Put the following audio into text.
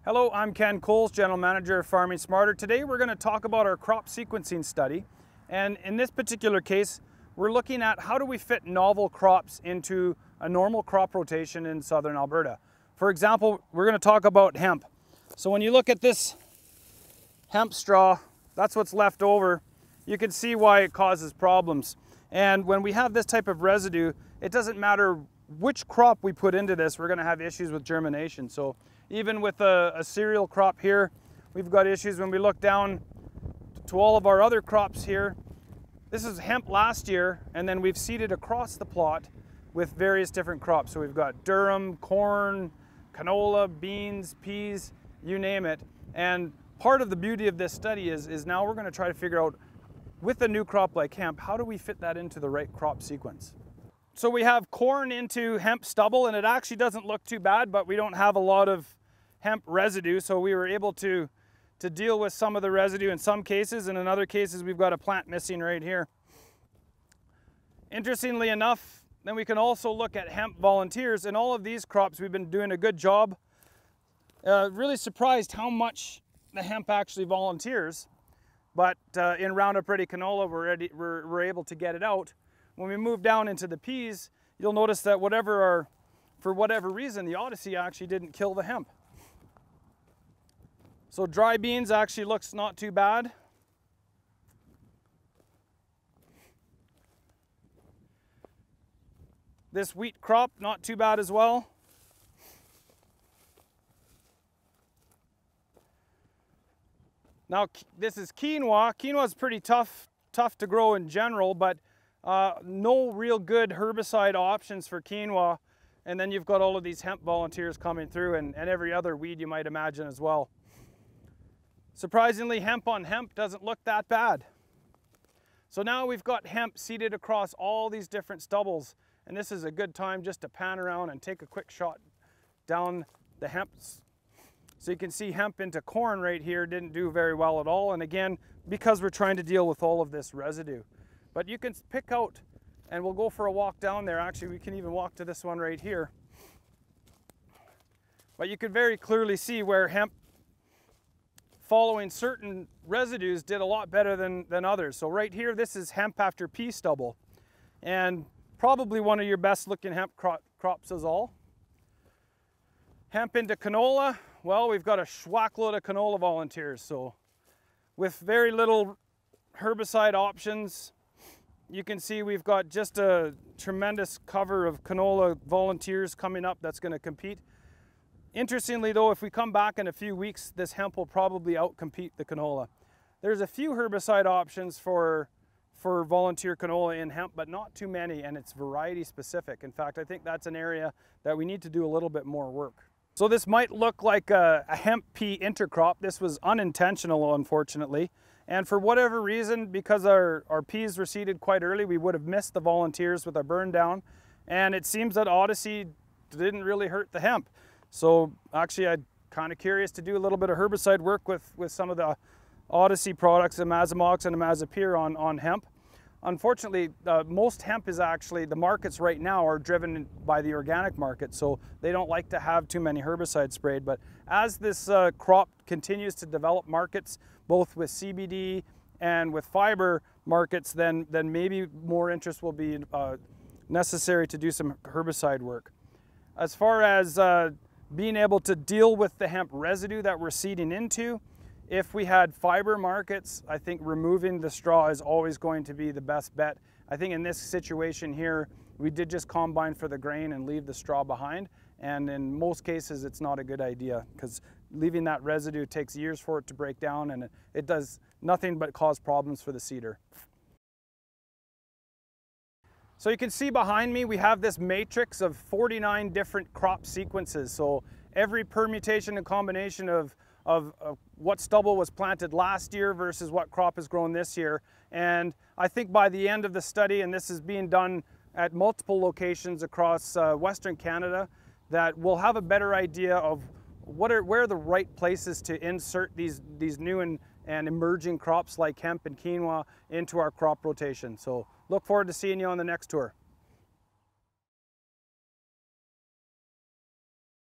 Hello, I'm Ken Coles, General Manager of Farming Smarter. Today we're going to talk about our crop sequencing study. And in this particular case, we're looking at how do we fit novel crops into a normal crop rotation in southern Alberta. For example, we're going to talk about hemp. So when you look at this hemp straw, that's what's left over. You can see why it causes problems. And when we have this type of residue, it doesn't matter which crop we put into this, we're going to have issues with germination. So even with a cereal crop here, we've got issues. When we look down to all of our other crops here, this is hemp last year, and then we've seeded across the plot with various different crops. So we've got durum, corn, canola, beans, peas, you name it. And part of the beauty of this study is now we're going to try to figure out, with a new crop like hemp, how do we fit that into the right crop sequence? So we have corn into hemp stubble, and it actually doesn't look too bad, but we don't have a lot of hemp residue, so we were able to deal with some of the residue in some cases, and in other cases we've got a plant missing right here. Interestingly enough, then we can also look at hemp volunteers. In all of these crops we've been doing a good job. Really surprised how much the hemp actually volunteers, but in Roundup Ready canola we're able to get it out. When we move down into the peas, you'll notice that for whatever reason, the Odyssey actually didn't kill the hemp. So dry beans actually looks not too bad. This wheat crop, not too bad as well. Now this is quinoa. Quinoa is pretty tough to grow in general, but no real good herbicide options for quinoa. And then you've got all of these hemp volunteers coming through, and every other weed you might imagine as well. Surprisingly, hemp on hemp doesn't look that bad. So now we've got hemp seeded across all these different stubbles, and this is a good time just to pan around and take a quick shot down the hemp. So you can see hemp into corn right here didn't do very well at all, and again, because we're trying to deal with all of this residue. But you can pick out, and we'll go for a walk down there. Actually, we can even walk to this one right here. But you can very clearly see where hemp, following certain residues, did a lot better than others. So right here, this is hemp after pea stubble, and probably one of your best looking hemp crops is all. Hemp into canola, well, we've got a schwackload of canola volunteers. So with very little herbicide options, you can see we've got just a tremendous cover of canola volunteers coming up that's going to compete. Interestingly though, if we come back in a few weeks, this hemp will probably outcompete the canola. There's a few herbicide options for volunteer canola in hemp, but not too many, and it's variety specific. In fact, I think that's an area that we need to do a little bit more work. So this might look like a hemp pea intercrop. This was unintentional, unfortunately. And for whatever reason, because our peas were seeded quite early, we would have missed the volunteers with our burn down. And it seems that Odyssey didn't really hurt the hemp. So actually, I'm kind of curious to do a little bit of herbicide work with some of the Odyssey products, Imazamox and Imazapyr on hemp. Unfortunately, most hemp is actually, the markets right now are driven by the organic market, so they don't like to have too many herbicides sprayed. But as this crop continues to develop markets, both with CBD and with fiber markets, then maybe more interest will be necessary to do some herbicide work. As far as being able to deal with the hemp residue that we're seeding into, if we had fiber markets, I think removing the straw is always going to be the best bet. I think in this situation here, we did just combine for the grain and leave the straw behind. And in most cases, it's not a good idea, because leaving that residue takes years for it to break down, and it does nothing but cause problems for the seeder. So you can see behind me, we have this matrix of 49 different crop sequences. So every permutation and combination of what stubble was planted last year versus what crop is grown this year. And I think by the end of the study, and this is being done at multiple locations across Western Canada, that we'll have a better idea of where are the right places to insert these new and emerging crops like hemp and quinoa into our crop rotation. So look forward to seeing you on the next tour.